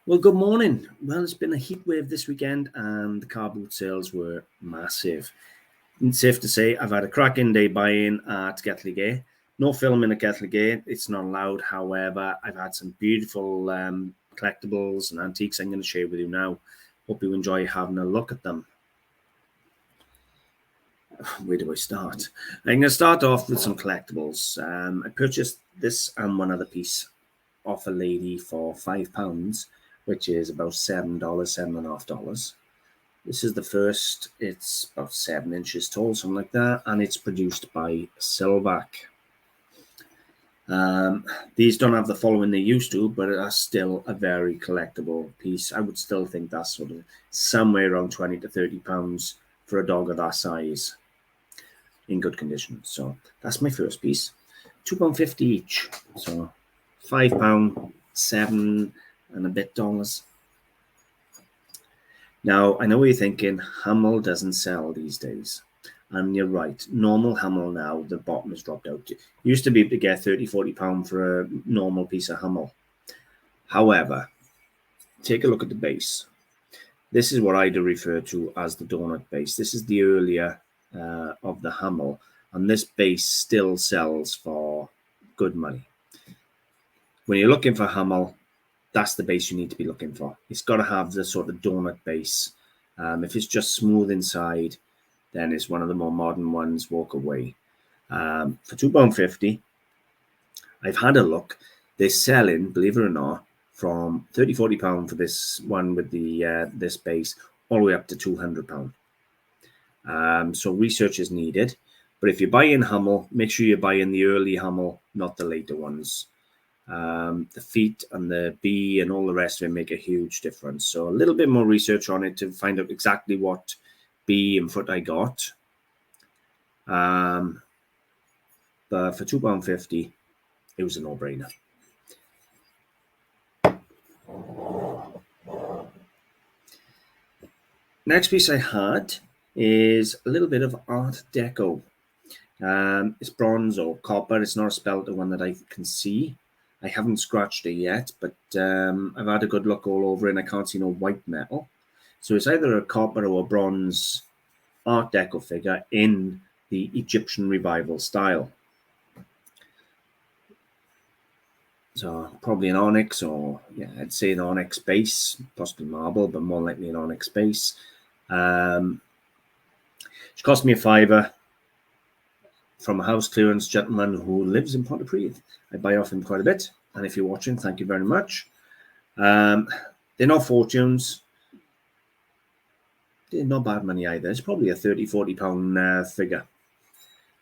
Well, good morning. Well, it's been a heat wave this weekend and the car boot sales were massive. It's safe to say I've had a cracking day buying at Gatligay. No filming at Gatligay, it's not allowed. However, I've had some beautiful collectibles and antiques I'm going to share with you now. Hope you enjoy having a look at them. Where do I start? I'm going to start off with some collectibles. I purchased this and one other piece off a lady for £5, which is about $7, $7.50. This is the first. It's about 7 inches tall, something like that, and it's produced by Silvac. These don't have the following they used to, but it's still a very collectible piece. I would still think that's sort of somewhere around 20 to 30 pounds for a dog of that size in good condition. So that's my first piece. £2.50 each. So £5, 7 and a bit dollars. Now, I know what you're thinking, Hummel doesn't sell these days. And you're right, normal Hummel now, the bottom has dropped out. You used to be able to get £30, £40 for a normal piece of Hummel. However, take a look at the base. This is what I do refer to as the donut base. This is the earlier of the Hummel, and this base still sells for good money. When you're looking for Hummel, that's the base you need to be looking for. It's got to have the sort of donut base. If it's just smooth inside, then it's one of the more modern ones. Walk away. For £2.50, I've had a look. They're selling, believe it or not, from £30, £40 for this one with the this base, all the way up to £200. So research is needed. But if you're buying Hummel, make sure you're buying the early Hummel, not the later ones. The feet and the bee and all the rest of it make a huge difference. So a little bit more research on it to find out exactly what bee and foot I got. But for £2.50, it was a no-brainer. Next piece I had is a little bit of Art Deco. It's bronze or copper. It's not a spelter one that I can see. I haven't scratched it yet, but I've had a good look all over it and I can't see no white metal. So it's either a copper or a bronze Art Deco figure in the Egyptian revival style. So probably an onyx, or yeah, I'd say an onyx base, possibly marble, but more likely an onyx base. It cost me a £5 from a house clearance gentleman who lives in Pontypridd. I buy off him quite a bit, and if you're watching, thank you very much. They're not fortunes. They're not bad money either. It's probably a £30, £40 figure.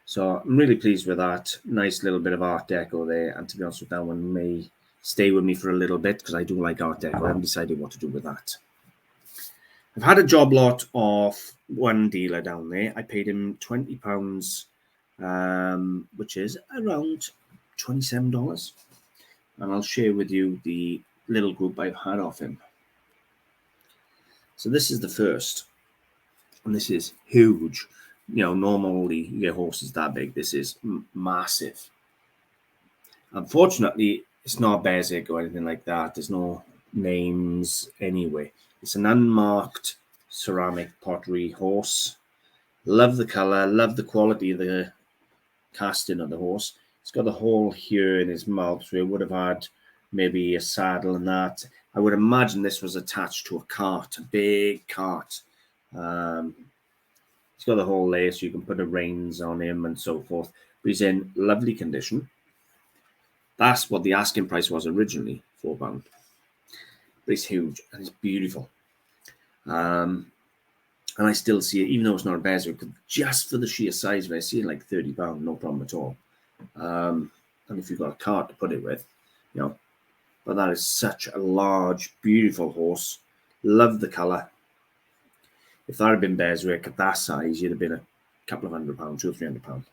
So I'm really pleased with that. Nice little bit of Art Deco there. And to be honest with that one may stay with me for a little bit because I do like Art Deco. I haven't decided what to do with that. I've had a job lot of one dealer down there. I paid him £20, which is around $27. And I'll share with you the little group I've had off him. So this is the first. And this is huge. You know, normally you get horses that big. This is massive. Unfortunately, it's not basic or anything like that. There's no names anyway. It's an unmarked ceramic pottery horse. Love the color, love the quality of the casting of the horse. It's got a hole here in his mouth, so it would have had maybe a saddle and that. I would imagine this was attached to a cart, a big cart. He's got the whole layer, so you can put the reins on him and so forth. But he's in lovely condition. That's what the asking price was originally, £4. But it's huge and it's beautiful. And I still see it, even though it's not a bear, just for the sheer size of it, I see it like £30, no problem at all. And if you've got a cart to put it with, you know, but that is such a large, beautiful horse. Love the colour. If that had been Bearswick at that size, you'd have been a couple of £100, £200 or £300.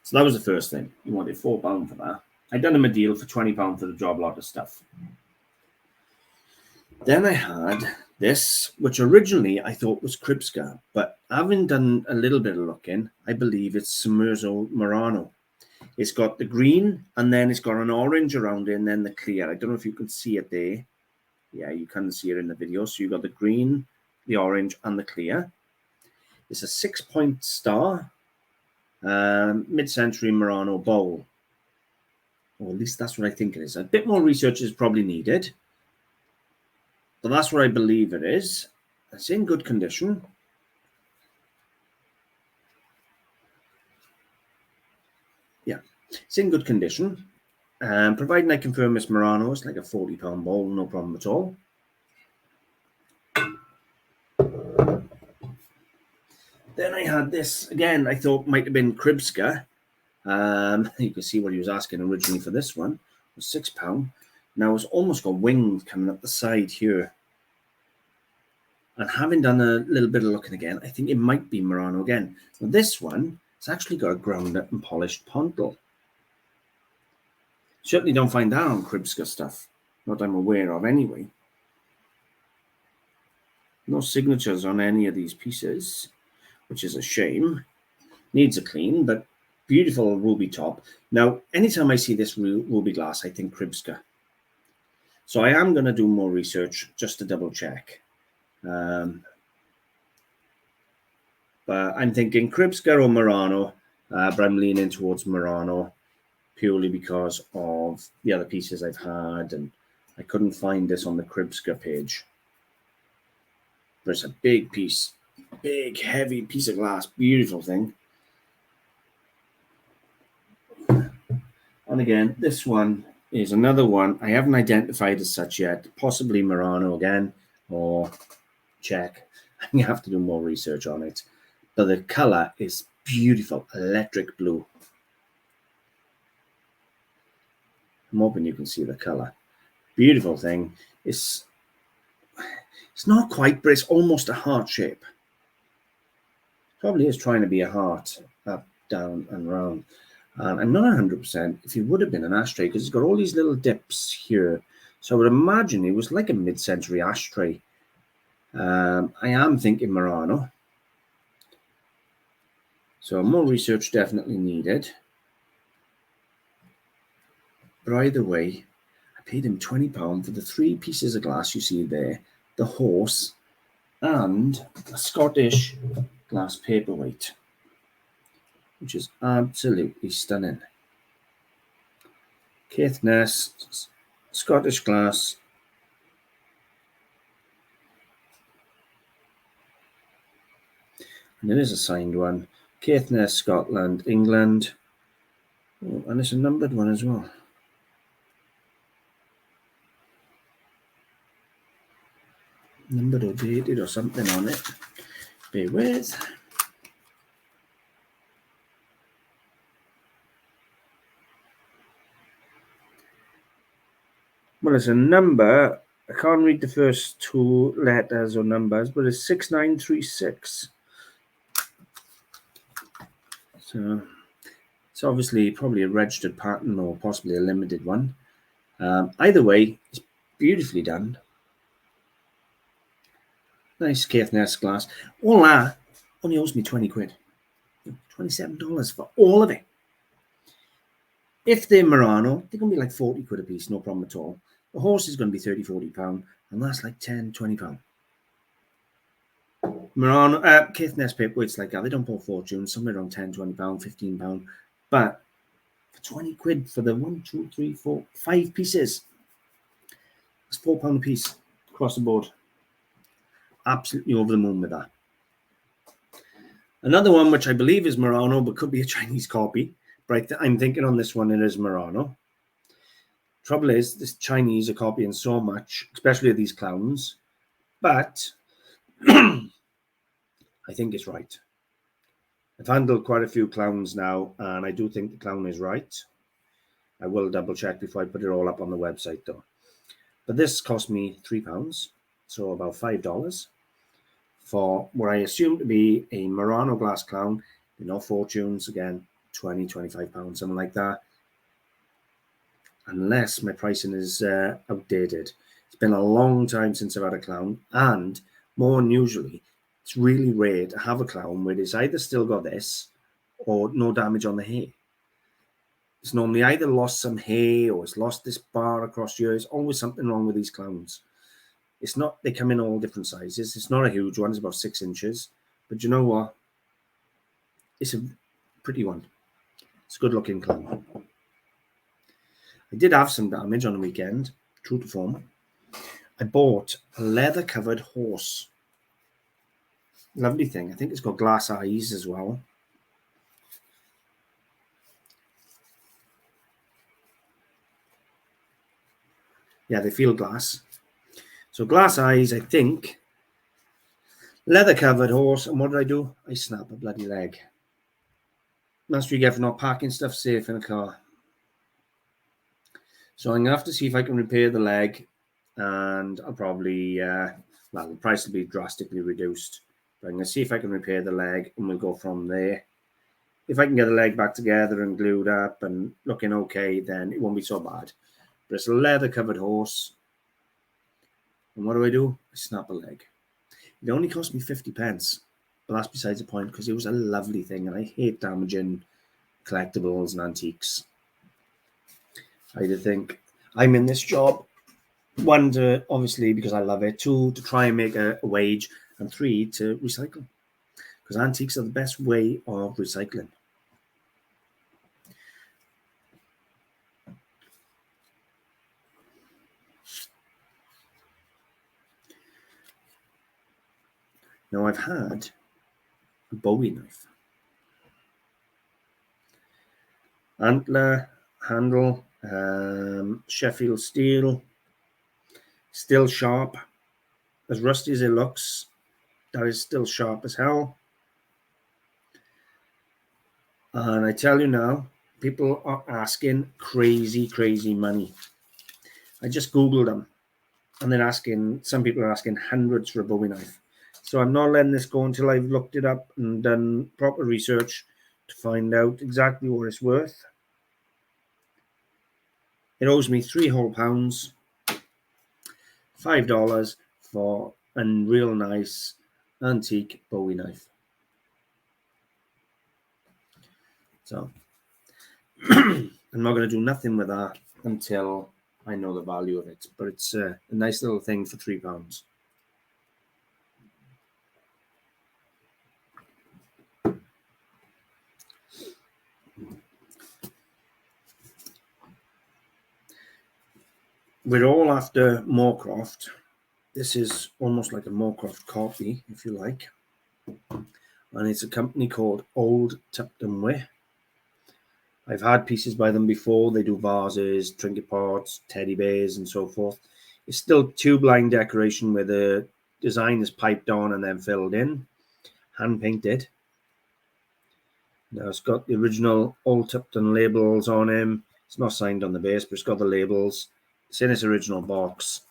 So that was the first thing. You wanted £4 for that. I'd done him a deal for £20 for the job lot of stuff. Then I had this, which originally I thought was Kripska, but having done a little bit of looking, I believe it's Murano. It's got the green, and then it's got an orange around it, and then the clear. I don't know if you can see it there. Yeah, you can see it in the video. So you've got the green, the orange, and the clear. It's a 6-point star, mid-century Murano Bowl. Or at least that's what I think it is. A bit more research is probably needed. But that's what I believe it is. It's in good condition. Yeah, it's in good condition. Providing I confirm it's Murano, it's like a £40 bowl, no problem at all. Then I had this, again, I thought might have been Kribska. You can see what he was asking originally for this one. It was £6. Now it's almost got wings coming up the side here. And having done a little bit of looking again, I think it might be Murano again. But this one, it's actually got a ground up and polished pontle. Certainly don't find that on Kribska stuff. Not I'm aware of anyway. No signatures on any of these pieces, which is a shame. Needs a clean, but beautiful ruby top. Now, anytime I see this ruby glass, I think Kribska. So I am going to do more research just to double check. But I'm thinking Kribska or Murano, but I'm leaning towards Murano purely because of the other pieces I've had, and I couldn't find this on the Kribska page. But it's a big piece, big, heavy piece of glass, beautiful thing. And again, this one is another one I haven't identified as such yet, possibly Murano again, or Czech. I have to do more research on it. But the color is beautiful, electric blue. I'm hoping you can see the color. Beautiful thing. It's not quite, but it's almost a heart shape. Probably is trying to be a heart, up, down, and round. And I'm not 100% if it would have been an ashtray, because it's got all these little dips here. So I would imagine it was like a mid-century ashtray. I am thinking Murano. So more research definitely needed. But either way, I paid him £20 for the 3 pieces of glass you see there, the horse, and a Scottish glass paperweight, which is absolutely stunning. Caithness, Scottish glass. And it is a signed one. Caithness, Scotland, England. Oh, and it's a numbered one as well. Numbered or dated or something on it. Bear with. Well, it's a number. I can't read the first 2 letters or numbers, but it's 6936. So it's obviously probably a registered pattern or possibly a limited one. Either way, it's beautifully done. Nice Caithness glass. All that only owes me 20 quid. $27 for all of it. If they're Murano, they're going to be like 40 quid a piece, no problem at all. The horse is going to be 30, 40 pound, and that's like 10, 20 pound. Murano, Caithness paperweights like that, they don't pull fortune, somewhere around 10, 20 pound, 15 pound. But for 20 quid for the 1, 2, 3, 4, 5 pieces, it's £4 a piece across the board. Absolutely over the moon with that. Another one, which I believe is Murano, but could be a Chinese copy. But I'm thinking on this one, it is Murano. Trouble is, this Chinese are copying so much, especially of these clowns. But I think it's right. I've handled quite a few clowns now, and I do think the clown is right. I will double check before I put it all up on the website, though. But this cost me £3, so about $5 for what I assume to be a Murano glass clown. No fortunes, again, 20, 25 pounds, something like that. Unless my pricing is outdated. It's been a long time since I've had a clown, and more unusually, it's really rare to have a clown where it's either still got this or no damage on the hair. It's normally either lost some hair or it's lost this bar across here. There's always something wrong with these clowns. It's not, they come in all different sizes. It's not a huge one, it's about 6 inches. But you know what? It's a pretty one. It's a good looking clown. I did have some damage on the weekend, true to form. I bought a leather covered horse. Lovely thing. I think it's got glass eyes as well. Yeah, they feel glass. So glass eyes, I think. Leather covered horse. And what did I do? I snapped a bloody leg. That's what you get for not packing stuff safe in a car. So I'm going to have to see if I can repair the leg. And I'll probably, well, the price will be drastically reduced. But I'm going to see if I can repair the leg and we'll go from there. If I can get the leg back together and glued up and looking okay, then it won't be so bad. But it's a leather covered horse. And what do? I snap a leg. It only cost me 50 pence. But that's besides the point because it was a lovely thing. And I hate damaging collectibles and antiques. I did think I'm in this job. 1, to obviously because I love it. 2, to try and make a wage. And 3, to recycle. Because antiques are the best way of recycling. Now I've had a Bowie knife. Antler, handle, Sheffield steel, still sharp. As rusty as it looks, that is still sharp as hell. And I tell you now, people are asking crazy, crazy money. I just Googled them. And they're asking, some people are asking hundreds for a Bowie knife. So I'm not letting this go until I've looked it up and done proper research to find out exactly what it's worth. It owes me £3 whole pounds, $5 for a real nice antique Bowie knife. So I'm not going to do nothing with that until I know the value of it. But it's a nice little thing for £3. We're all after Moorcroft. This is almost like a Moorcroft copy, if you like. And it's a company called Old Tupton Way. I've had pieces by them before. They do vases, trinket pots, teddy bears, and so forth. It's still tube line decoration where the design is piped on and then filled in, hand painted. Now it's got the original Old Tupton labels on him. It's not signed on the base, but it's got the labels. It's in its original box.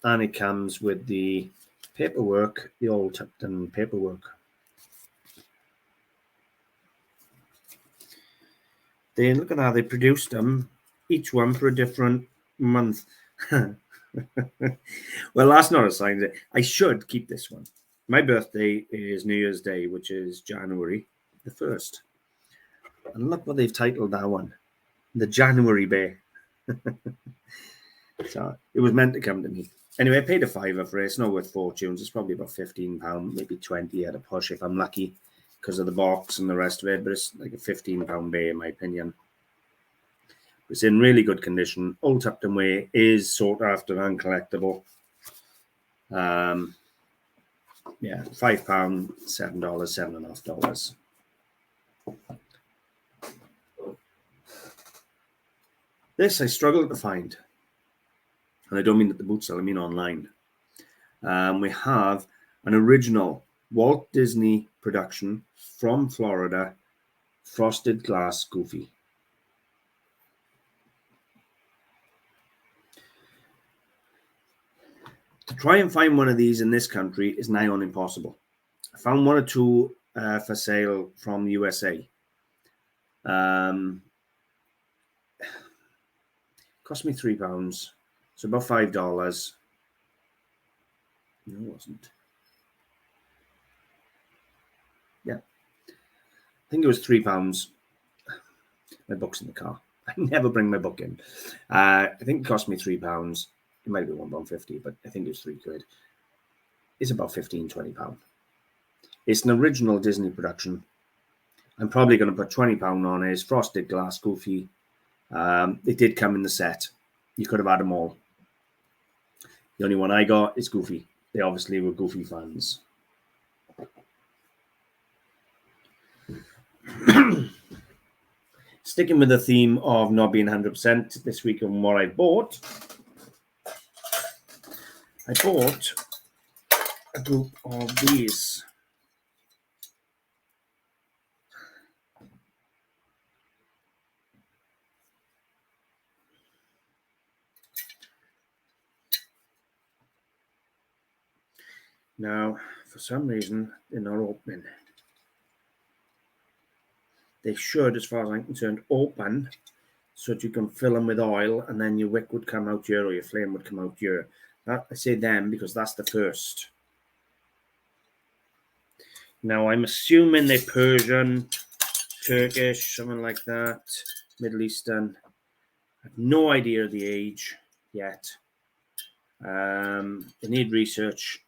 And it comes with the paperwork, the Old Tupton paperwork. Then look at how they produced them, each one for a different month. Well, that's not a sign. I should keep this one. My birthday is New Year's Day, which is January the 1st. And look what they've titled that one. The January Bear. So it was meant to come to me. Anyway, I paid a £5 for it. It's not worth fortunes. It's probably about £15, maybe 20 at a push if I'm lucky because of the box and the rest of it. But it's like a £15 bear in my opinion. It's in really good condition. Old Tupton Way is sought after and collectible. Yeah, £5, $7, $7.50. This I struggled to find. And I don't mean at the boot sale, I mean online. We have an original Walt Disney production from Florida, frosted glass Goofy. To try and find one of these in this country is nigh on impossible. I found 1 or 2 for sale from the USA. Cost me £3. So about $5. No, it wasn't. Yeah. I think it was £3. My book's in the car. I never bring my book in. I think it cost me £3. It might be £1.50, but I think it's £3. It's about £15-20. It's an original Disney production. I'm probably going to put £20 on it. It's frosted glass, goofy. It did come in the set. You could have had them all. The only one I got is Goofy. They obviously were Goofy fans. Sticking with the theme of not being 100% this week on what I bought a group of these. Now, for some reason, they're not opening. They should, as far as I'm concerned, open so that you can fill them with oil and then your wick would come out here or your flame would come out here. That, I say them because that's the first. Now, I'm assuming they're Persian, Turkish, something like that, Middle Eastern. I have no idea of the age yet. They need research.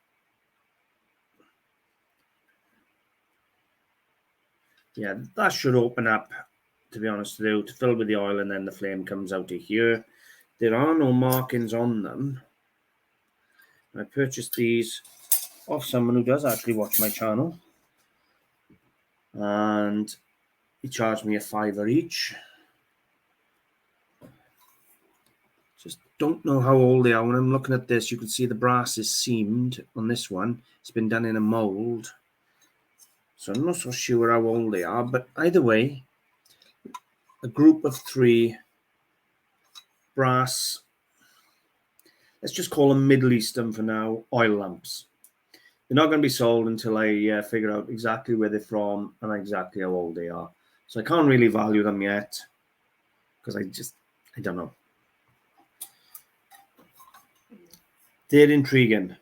Yeah, that should open up, to be honest with you, to fill with the oil and then the flame comes out of here. There are no markings on them. I purchased these off someone who does actually watch my channel. And he charged me $5 each. Just don't know how old they are. When I'm looking at this, you can see the brass is seamed on this one. It's been done in a mold. So I'm not so sure how old they are, but either way, a group of 3 brass, let's just call them Middle Eastern for now, oil lamps. They're not going to be sold until I figure out exactly where they're from and exactly how old they are. So I can't really value them yet because I don't know. They're intriguing.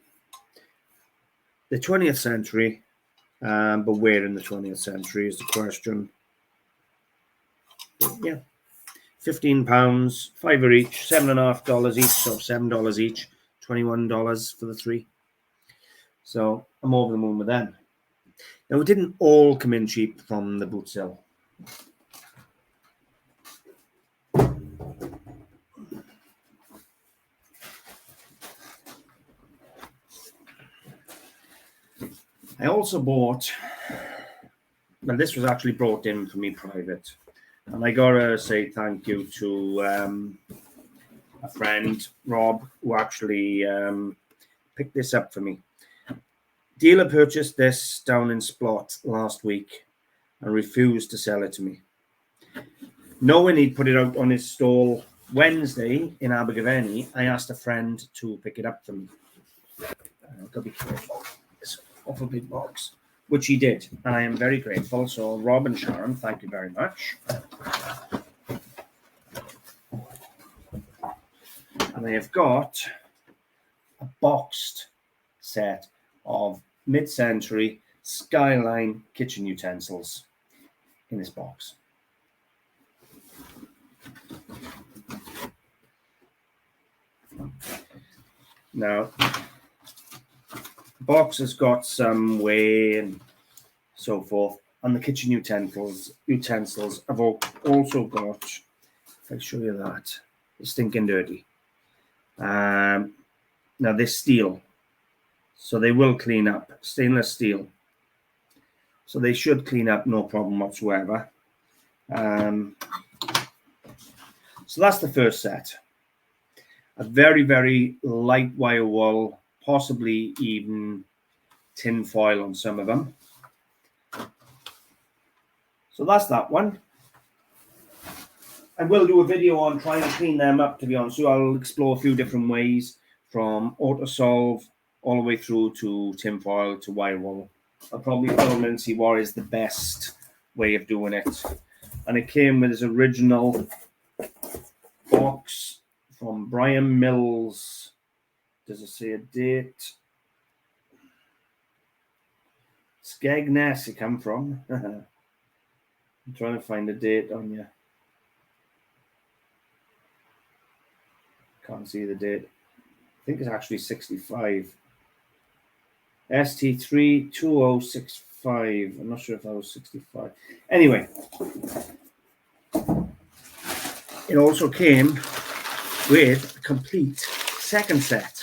The 20th century, but where in the 20th century is the question. Yeah, £15, $5 each, $7.50 each, so $7 each, $21 for the 3. So I'm over the moon with them. Now, it didn't all come in cheap from the boot sale. I also bought, well, this was actually brought in for me private. And I got to say thank you to a friend, Rob, who actually picked this up for me. Dealer purchased this down in Splot last week and refused to sell it to me. Knowing he'd put it out on his stall Wednesday in Abergavenny, I asked a friend to pick it up for me. I've got to be careful. It's an awful big box, which he did. And I am very grateful. So, Rob and Sharon, thank you very much. And I have got a boxed set of mid-century Skyline kitchen utensils in this box. Now, the box has got some way and so forth, and the kitchen utensils have also got, if I show you that, it's stinking dirty. Now, this steel, so they will clean up, stainless steel. So they should clean up, no problem whatsoever. So that's the first set. A very, very light wire wool, possibly even tin foil on some of them. So that's that one. I will do a video on trying to clean them up, to be honest. So I'll explore a few different ways, from autosolve all the way through to tin foil to wire wool. I'll probably film and see what is the best way of doing it. And it came with this original box from Brian Mills. Does it say a date? Skegness it come from. I'm trying to find a date on you. Can't see the date. think it's actually 65. ST32065. I'm not sure if that was 65. Anyway, it also came with a complete second set.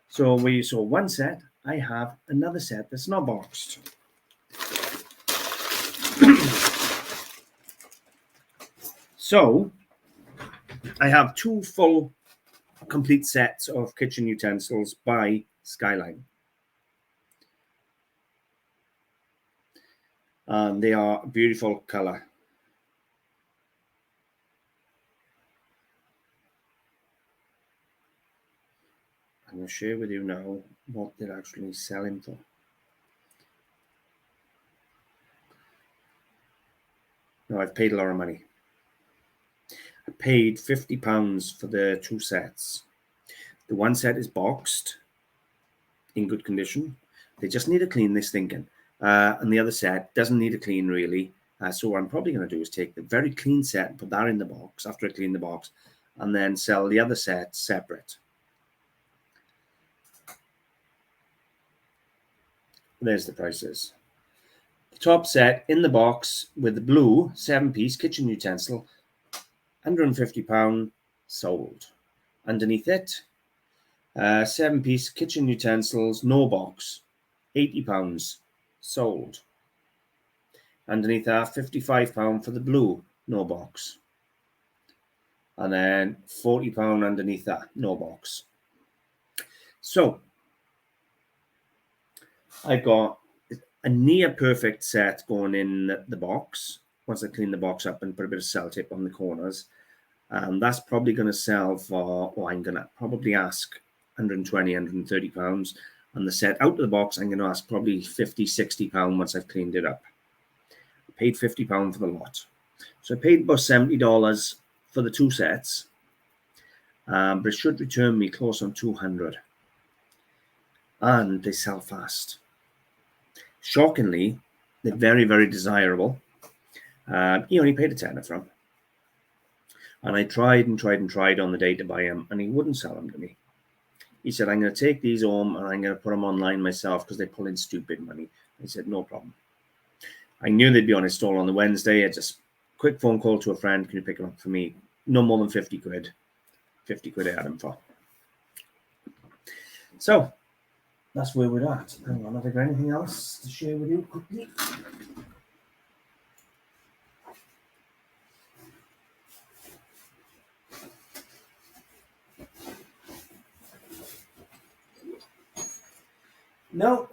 So where you saw one set, I have another set that's not boxed. So I have two full complete sets of kitchen utensils by Skyline. And they are a beautiful color. I'm going to share with you now what they're actually selling for. Now, I've paid a lot of money. I paid £50 for the two sets. The one set is boxed, in good condition. They just need to clean this thinking. And the other set doesn't need a clean, really. So what I'm probably going to do is take the very clean set and put that in the box after I clean the box, and then sell the other set separate. There's the prices. The top set in the box with the blue 7-piece kitchen utensil, £150 sold. Underneath it, 7-piece kitchen utensils, no box, £80 sold. Underneath that, £55 for the blue, no box. And then £40 underneath that, no box. So I've got a near perfect set going in the box once I clean the box up and put a bit of sellotape on the corners. And that's probably going to sell for, or I'm going to probably ask £120, £130. And the set out of the box, I'm going to ask probably £50, £60 once I've cleaned it up. I paid £50 for the lot. So I paid about $70 for the two sets. But it should return me close on $200. And they sell fast. Shockingly, they're very, very desirable. He only paid a tenner for them. And I tried and tried and tried on the day to buy them, and he wouldn't sell them to me. He said, I'm going to take these home and I'm going to put them online myself because they pull in stupid money. I said, no problem. I knew they'd be on his stall on the Wednesday. I just quick phone call to a friend. Can you pick them up for me? No more than 50 quid. 50 quid I had them for. So that's where we're at. Hang on, have I got anything else to share with you quickly? No,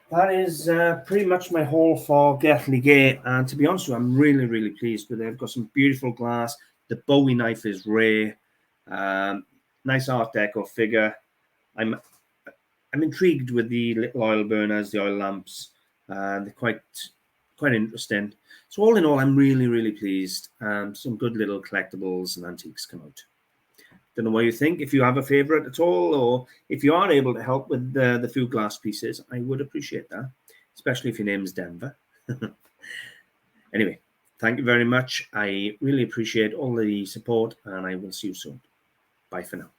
that is pretty much my haul for Gertli Gay. And to be honest with you, I'm really, really pleased with it. I've got some beautiful glass. The Bowie knife is rare. Nice Art Deco figure. I'm intrigued with the little oil burners, the oil lamps. They're quite interesting. So all in all, I'm really, really pleased. Some good little collectibles and antiques come out. Don't know what you think. If you have a favorite at all, or if you are able to help with the few glass pieces, I would appreciate that, especially if your name is Denver. Anyway, thank you very much. I really appreciate all the support, and I will see you soon. Bye for now.